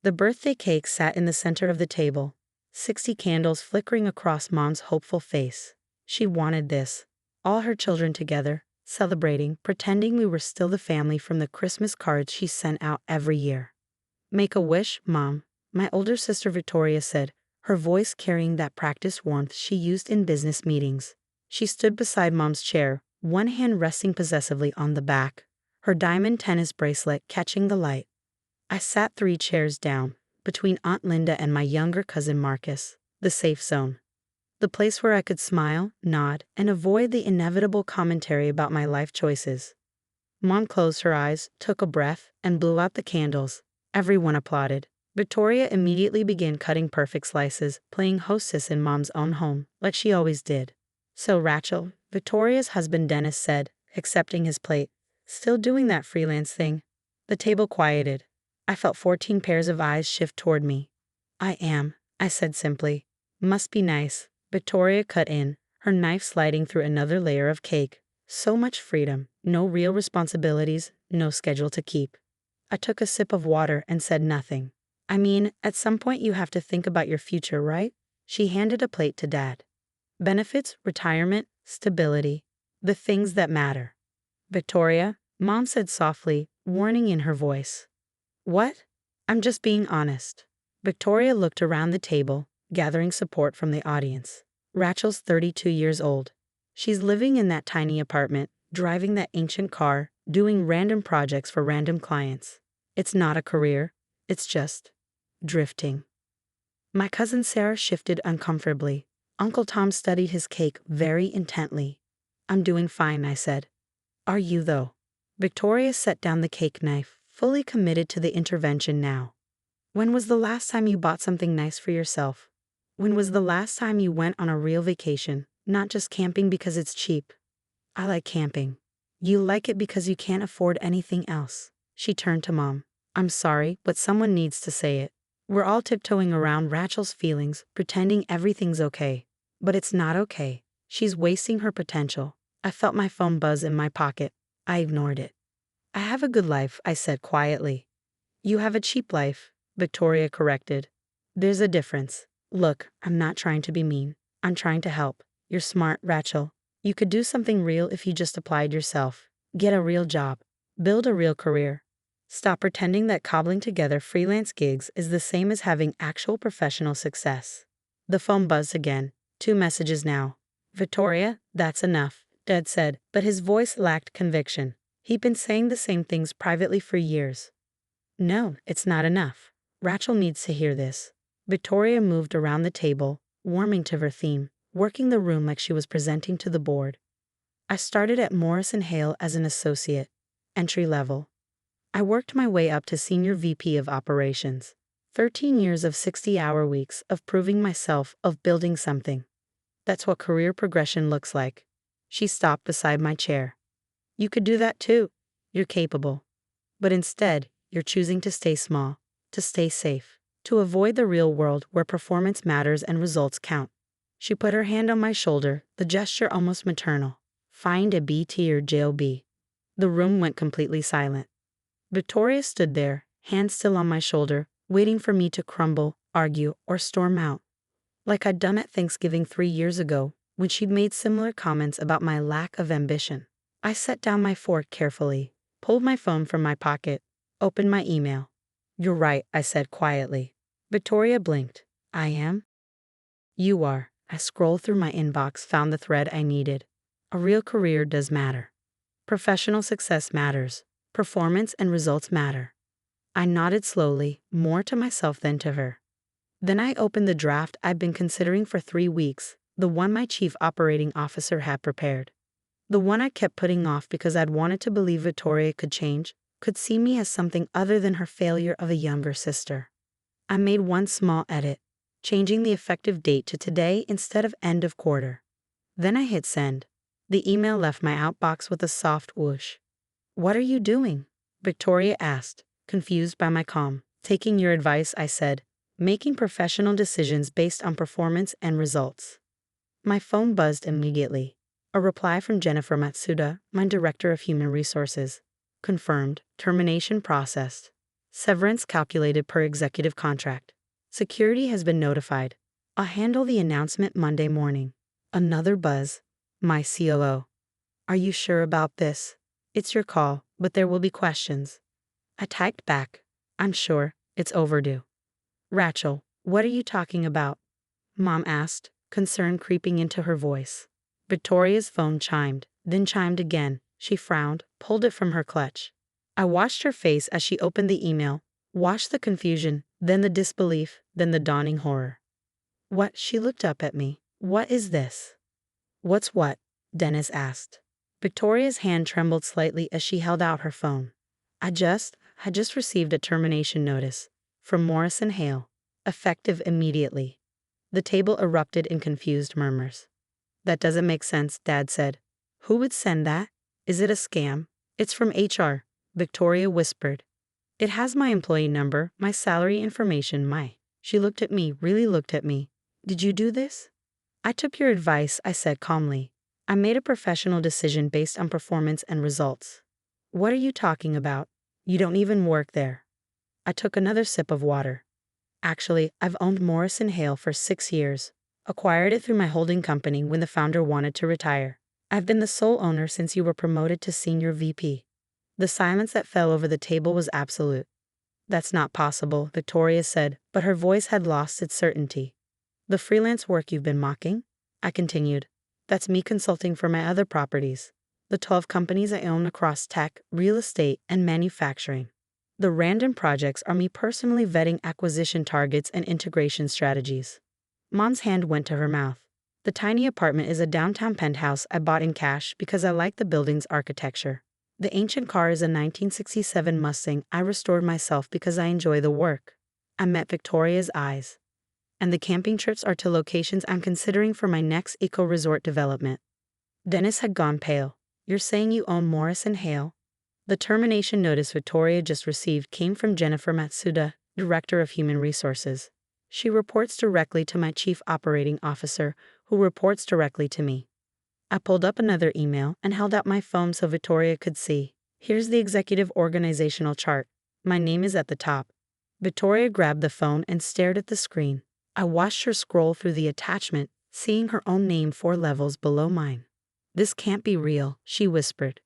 The birthday cake sat in the center of the table, 60 candles flickering across Mom's hopeful face. She wanted this. All her children together, celebrating, pretending we were still the family from the Christmas cards she sent out every year. "Make a wish, Mom," my older sister Victoria said, her voice carrying that practiced warmth she used in business meetings. She stood beside Mom's chair, one hand resting possessively on the back, her diamond tennis bracelet catching the light. I sat 3 chairs down, between Aunt Linda and my younger cousin Marcus, the safe zone. The place where I could smile, nod, and avoid the inevitable commentary about my life choices. Mom closed her eyes, took a breath, and blew out the candles. Everyone applauded. Victoria immediately began cutting perfect slices, playing hostess in Mom's own home, like she always did. "So Rachel," Victoria's husband Dennis said, accepting his plate, "still doing that freelance thing?" The table quieted. I felt 14 pairs of eyes shift toward me. "I am," I said simply. "Must be nice." Victoria cut in, her knife sliding through another layer of cake. So much freedom, no real responsibilities, no schedule to keep. I took a sip of water and said nothing. "I mean, at some point you have to think about your future, right?" She handed a plate to Dad. "Benefits, retirement, stability, the things that matter." "Victoria," Mom said softly, warning in her voice. "What?" "I'm just being honest." Victoria looked around the table, gathering support from the audience. "Rachel's 32 years old. She's living in that tiny apartment, driving that ancient car, doing random projects for random clients. It's not a career. It's just drifting." My cousin Sarah shifted uncomfortably. Uncle Tom studied his cake very intently. "I'm doing fine," I said. "Are you, though?" Victoria set down the cake knife, fully committed to the intervention now. "When was the last time you bought something nice for yourself? When was the last time you went on a real vacation, not just camping because it's cheap?" "I like camping." "You like it because you can't afford anything else." She turned to Mom. "I'm sorry, but someone needs to say it. We're all tiptoeing around Rachel's feelings, pretending everything's okay. But it's not okay. She's wasting her potential." I felt my phone buzz in my pocket. I ignored it. "I have a good life," I said quietly. "You have a cheap life," Victoria corrected. "There's a difference. Look, I'm not trying to be mean. I'm trying to help. You're smart, Rachel. You could do something real if you just applied yourself. Get a real job. Build a real career. Stop pretending that cobbling together freelance gigs is the same as having actual professional success." The phone buzzed again. 2 messages now. "Victoria, that's enough," Dad said, but his voice lacked conviction. He'd been saying the same things privately for years. "No, it's not enough. Rachel needs to hear this." Victoria moved around the table, warming to her theme, working the room like she was presenting to the board. "I started at Morrison Hale as an associate, entry level. I worked my way up to senior VP of operations. 13 years of 60-hour weeks, of proving myself, of building something. That's what career progression looks like." She stopped beside my chair. "You could do that too. You're capable. But instead, you're choosing to stay small, to stay safe, to avoid the real world where performance matters and results count." She put her hand on my shoulder, the gesture almost maternal. "Find a B-tier job." The room went completely silent. Victoria stood there, hand still on my shoulder, waiting for me to crumble, argue, or storm out. Like I'd done at Thanksgiving 3 years ago, when she'd made similar comments about my lack of ambition. I set down my fork carefully, pulled my phone from my pocket, opened my email. "You're right," I said quietly. Victoria blinked. "I am?" "You are." I scrolled through my inbox, found the thread I needed. A real career does matter. Professional success matters. Performance and results matter. I nodded slowly, more to myself than to her. Then I opened the draft I'd been considering for 3 weeks, the one my chief operating officer had prepared. The one I kept putting off because I'd wanted to believe Victoria could change, could see me as something other than her failure of a younger sister. I made one small edit, changing the effective date to today instead of end of quarter. Then I hit send. The email left my outbox with a soft whoosh. "What are you doing?" Victoria asked, confused by my calm. "Taking your advice," I said, "making professional decisions based on performance and results." My phone buzzed immediately. A reply from Jennifer Matsuda, my Director of Human Resources. "Confirmed. Termination processed. Severance calculated per executive contract. Security has been notified. I'll handle the announcement Monday morning. Another buzz. My COO. Are you sure about this? It's your call, but there will be questions. I typed back. I'm sure, it's overdue. Rachel, what are you talking about? Mom asked, concern creeping into her voice. Victoria's phone chimed, then chimed again. She frowned, pulled it from her clutch. I watched her face as she opened the email, watched the confusion, then the disbelief, then the dawning horror. What? She looked up at me. What is this? What's what? Dennis asked. Victoria's hand trembled slightly as she held out her phone. I just received a termination notice from Morrison Hale, effective immediately. The table erupted in confused murmurs. That doesn't make sense, Dad said. Who would send that? Is it a scam? It's from HR, Victoria whispered. It has my employee number, my salary information, She looked at me, really looked at me. Did you do this? I took your advice, I said calmly. I made a professional decision based on performance and results. What are you talking about? You don't even work there. I took another sip of water. Actually, I've owned Morrison Hale for 6 years. Acquired it through my holding company when the founder wanted to retire. I've been the sole owner since you were promoted to senior VP. The silence that fell over the table was absolute. That's not possible, Victoria said, but her voice had lost its certainty. The freelance work you've been mocking? I continued. That's me consulting for my other properties. The 12 companies I own across tech, real estate, and manufacturing. The random projects are me personally vetting acquisition targets and integration strategies. Mom's hand went to her mouth. The tiny apartment is a downtown penthouse I bought in cash because I like the building's architecture. The ancient car is a 1967 Mustang I restored myself because I enjoy the work. I met Victoria's eyes. And the camping trips are to locations I'm considering for my next eco-resort development. Dennis had gone pale. You're saying you own Morrison Hale? The termination notice Victoria just received came from Jennifer Matsuda, Director of Human Resources. She reports directly to my Chief Operating Officer, who reports directly to me. I pulled up another email and held out my phone so Victoria could see. Here's the executive organizational chart. My name is at the top. Victoria grabbed the phone and stared at the screen. I watched her scroll through the attachment, seeing her own name 4 levels below mine. This can't be real, she whispered.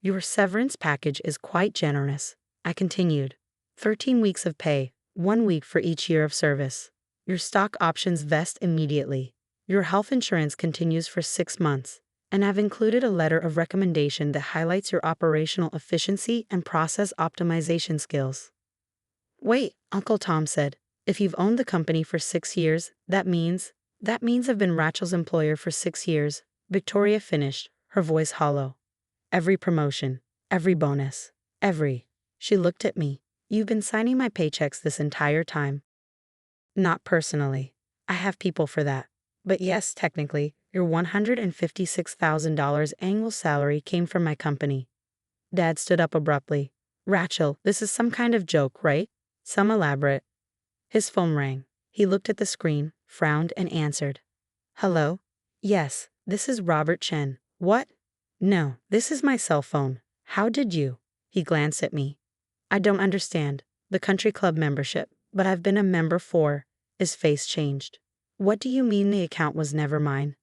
Your severance package is quite generous, I continued. 13 weeks of pay, 1 week for each year of service. Your stock options vest immediately. Your health insurance continues for 6 months, and I've included a letter of recommendation that highlights your operational efficiency and process optimization skills. Wait, Uncle Tom said, if you've owned the company for 6 years, that means I've been Rachel's employer for 6 years, Victoria finished, her voice hollow. Every promotion, every bonus, every. She looked at me. You've been signing my paychecks this entire time. Not personally. I have people for that. But yes, technically, your $156,000 annual salary came from my company. Dad stood up abruptly. Rachel, this is some kind of joke, right? Some elaborate. His phone rang. He looked at the screen, frowned, and answered. Hello? Yes, this is Robert Chen. What? No, this is my cell phone. How did you? He glanced at me. I don't understand. The country club membership, but I've been a member for. His face changed. What do you mean the account was never mine?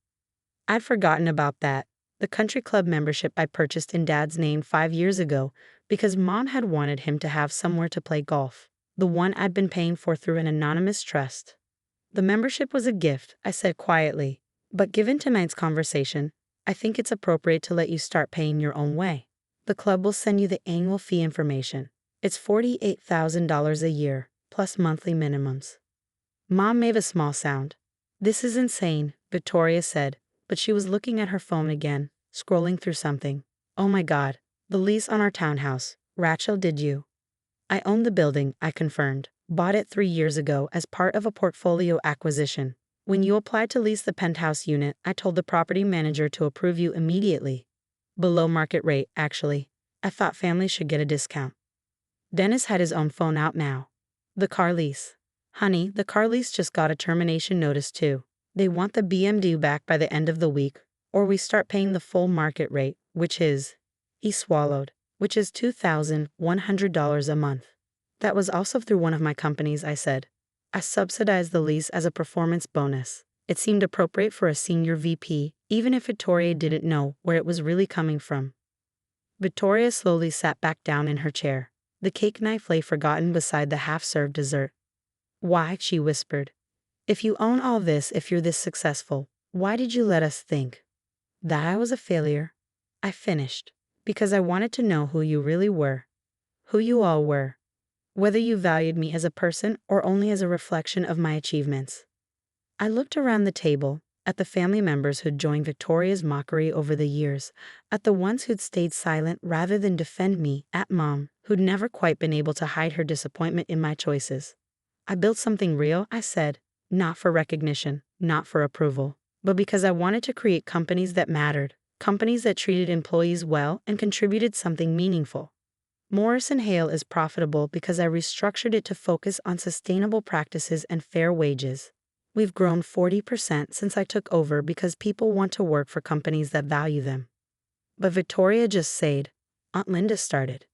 I'd forgotten about that. The country club membership I purchased in Dad's name 5 years ago because Mom had wanted him to have somewhere to play golf. The one I'd been paying for through an anonymous trust. The membership was a gift, I said quietly. But given tonight's conversation, I think it's appropriate to let you start paying your own way. The club will send you the annual fee information. It's $48,000 a year, plus monthly minimums. Mom made a small sound. This is insane, Victoria said, but she was looking at her phone again, scrolling through something. Oh my God, the lease on our townhouse. Rachel, did you? I own the building, I confirmed. Bought it 3 years ago as part of a portfolio acquisition. When you applied to lease the penthouse unit, I told the property manager to approve you immediately. Below market rate, actually. I thought families should get a discount. Dennis had his own phone out now. The car lease. Honey, the car lease just got a termination notice too. They want the BMW back by the end of the week, or we start paying the full market rate, which is, he swallowed, which is $2,100 a month. That was also through one of my companies, I said. I subsidized the lease as a performance bonus. It seemed appropriate for a senior VP, even if Victoria didn't know where it was really coming from. Victoria slowly sat back down in her chair. The cake knife lay forgotten beside the half-served dessert. Why, she whispered. If you own all this, if you're this successful, why did you let us think that I was a failure? I finished. Because I wanted to know who you really were. Who you all were. Whether you valued me as a person or only as a reflection of my achievements. I looked around the table, at the family members who'd joined Victoria's mockery over the years, at the ones who'd stayed silent rather than defend me, at Mom, who'd never quite been able to hide her disappointment in my choices. I built something real, I said, not for recognition, not for approval, but because I wanted to create companies that mattered, companies that treated employees well and contributed something meaningful. Morrison Hale is profitable because I restructured it to focus on sustainable practices and fair wages. We've grown 40% since I took over because people want to work for companies that value them. But Victoria just said, Aunt Linda started.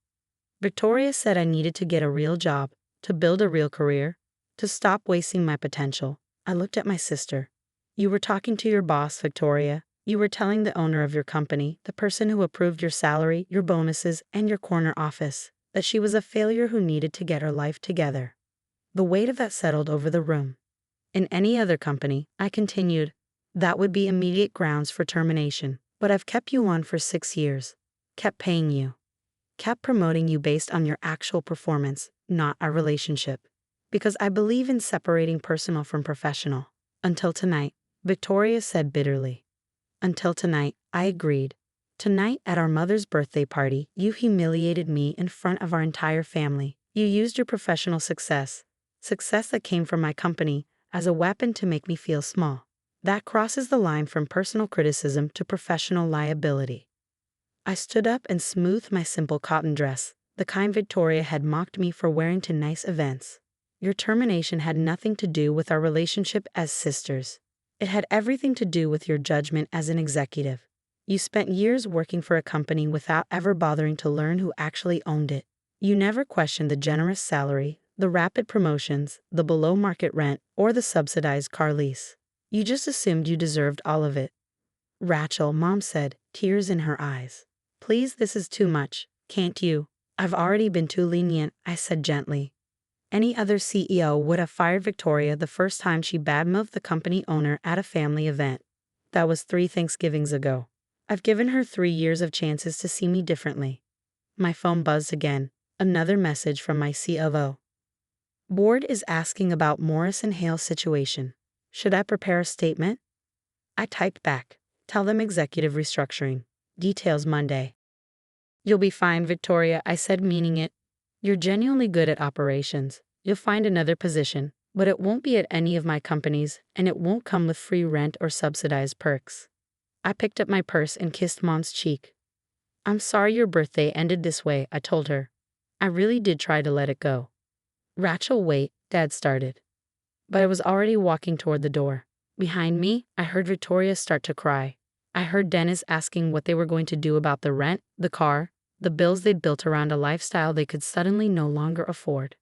Victoria said I needed to get a real job, to build a real career, to stop wasting my potential. I looked at my sister. You were talking to your boss, Victoria. You were telling the owner of your company, the person who approved your salary, your bonuses, and your corner office, that she was a failure who needed to get her life together. The weight of that settled over the room. In any other company, I continued, that would be immediate grounds for termination. But I've kept you on for 6 years. Kept paying you. Kept promoting you based on your actual performance, not our relationship. Because I believe in separating personal from professional. Until tonight, Victoria said bitterly. Until tonight, I agreed. Tonight, at our mother's birthday party, you humiliated me in front of our entire family. You used your professional success that came from my company, as a weapon to make me feel small. That crosses the line from personal criticism to professional liability. I stood up and smoothed my simple cotton dress, the kind Victoria had mocked me for wearing to nice events. Your termination had nothing to do with our relationship as sisters. It had everything to do with your judgment as an executive. You spent years working for a company without ever bothering to learn who actually owned it. You never questioned the generous salary, the rapid promotions, the below-market rent, or the subsidized car lease. You just assumed you deserved all of it. Rachel, Mom said, tears in her eyes. Please, this is too much. Can't you? I've already been too lenient, I said gently. Any other CEO would have fired Victoria the first time she badmouthed the company owner at a family event. That was 3 Thanksgivings ago. I've given her 3 years of chances to see me differently. My phone buzzed again. Another message from my COO. Board is asking about Morrison Hale's situation. Should I prepare a statement? I typed back. Tell them executive restructuring. Details Monday. You'll be fine, Victoria, I said, meaning it. You're genuinely good at operations. You'll find another position, but it won't be at any of my companies, and it won't come with free rent or subsidized perks. I picked up my purse and kissed Mom's cheek. I'm sorry your birthday ended this way, I told her. I really did try to let it go. Rachel, wait, Dad started. But I was already walking toward the door. Behind me, I heard Victoria start to cry. I heard Dennis asking what they were going to do about the rent, the car, the bills they'd built around a lifestyle they could suddenly no longer afford.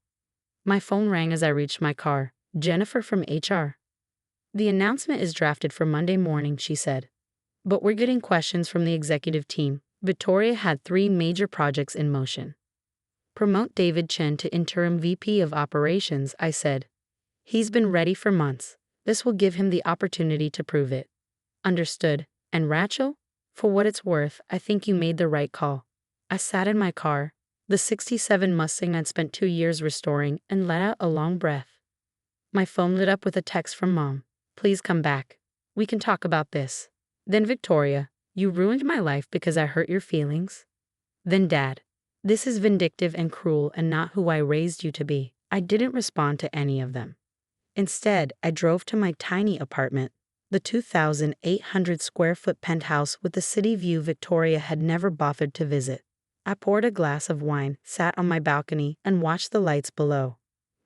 My phone rang as I reached my car. Jennifer from HR. The announcement is drafted for Monday morning, she said. But we're getting questions from the executive team. Victoria had 3 major projects in motion. Promote David Chen to interim VP of Operations, I said. He's been ready for months. This will give him the opportunity to prove it. Understood. And Rachel? For what it's worth, I think you made the right call. I sat in my car, the '67 Mustang I'd spent 2 years restoring, and let out a long breath. My phone lit up with a text from Mom. Please come back. We can talk about this. Then Victoria, you ruined my life because I hurt your feelings. Then Dad. This is vindictive and cruel and not who I raised you to be. I didn't respond to any of them. Instead, I drove to my tiny apartment, the 2,800 square foot penthouse with the city view Victoria had never bothered to visit. I poured a glass of wine, sat on my balcony, and watched the lights below.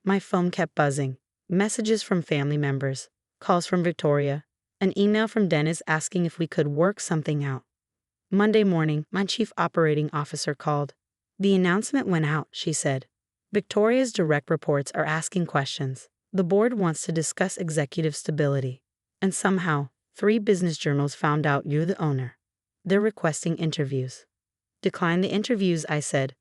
My phone kept buzzing. Messages from family members, calls from Victoria, an email from Dennis asking if we could work something out. Monday morning, my chief operating officer called. The announcement went out, she said. Victoria's direct reports are asking questions. The board wants to discuss executive stability. And somehow, 3 business journals found out you're the owner. They're requesting interviews. Decline the interviews, I said.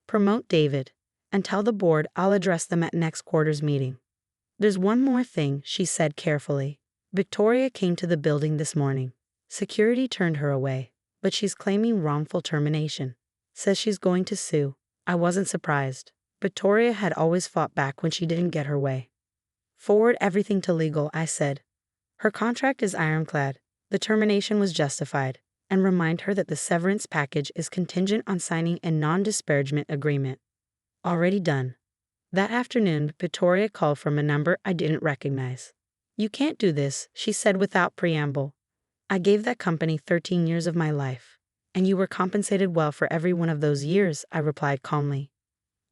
Promote David. And tell the board I'll address them at next quarter's meeting. There's one more thing, she said carefully. Victoria came to the building this morning. Security turned her away, but she's claiming wrongful termination. Says she's going to sue. I wasn't surprised. Victoria had always fought back when she didn't get her way. Forward everything to legal, I said. Her contract is ironclad. The termination was justified. And remind her that the severance package is contingent on signing a non-disparagement agreement. Already done. That afternoon, Victoria called from a number I didn't recognize. You can't do this, she said without preamble. I gave that company 13 years of my life. And you were compensated well for every one of those years, I replied calmly.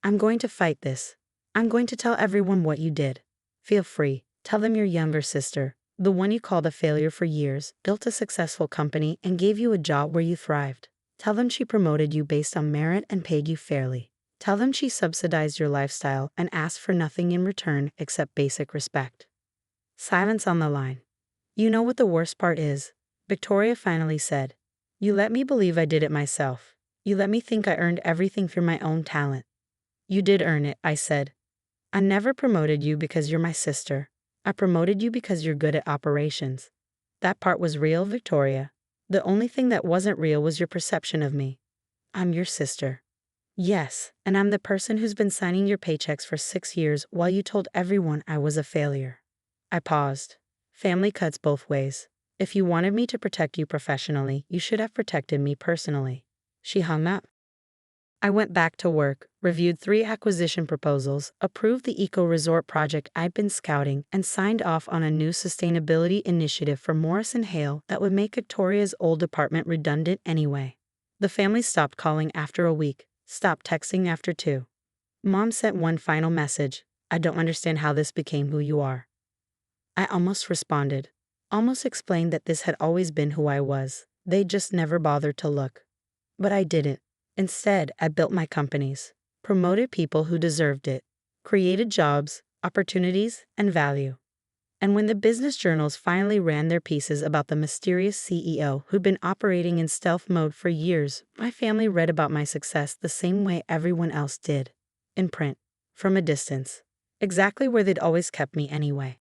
I'm going to fight this. I'm going to tell everyone what you did. Feel free. Tell them your younger sister, the one you called a failure for years, built a successful company and gave you a job where you thrived. Tell them she promoted you based on merit and paid you fairly. Tell them she subsidized your lifestyle and asked for nothing in return except basic respect. Silence on the line. You know what the worst part is? Victoria finally said. You let me believe I did it myself. You let me think I earned everything through my own talent. You did earn it, I said. I never promoted you because you're my sister. I promoted you because you're good at operations. That part was real, Victoria. The only thing that wasn't real was your perception of me. I'm your sister. Yes, and I'm the person who's been signing your paychecks for 6 years while you told everyone I was a failure. I paused. Family cuts both ways. If you wanted me to protect you professionally, you should have protected me personally. She hung up. I went back to work, reviewed 3 acquisition proposals, approved the eco-resort project I'd been scouting, and signed off on a new sustainability initiative for Morrison Hale that would make Victoria's old department redundant anyway. The family stopped calling after a week, stopped texting after 2. Mom sent one final message. I don't understand how this became who you are. I almost responded. Almost explained that this had always been who I was. They just never bothered to look. But I didn't. Instead, I built my companies, promoted people who deserved it, created jobs, opportunities, and value. And when the business journals finally ran their pieces about the mysterious CEO who'd been operating in stealth mode for years, my family read about my success the same way everyone else did. In print. From a distance. Exactly where they'd always kept me anyway.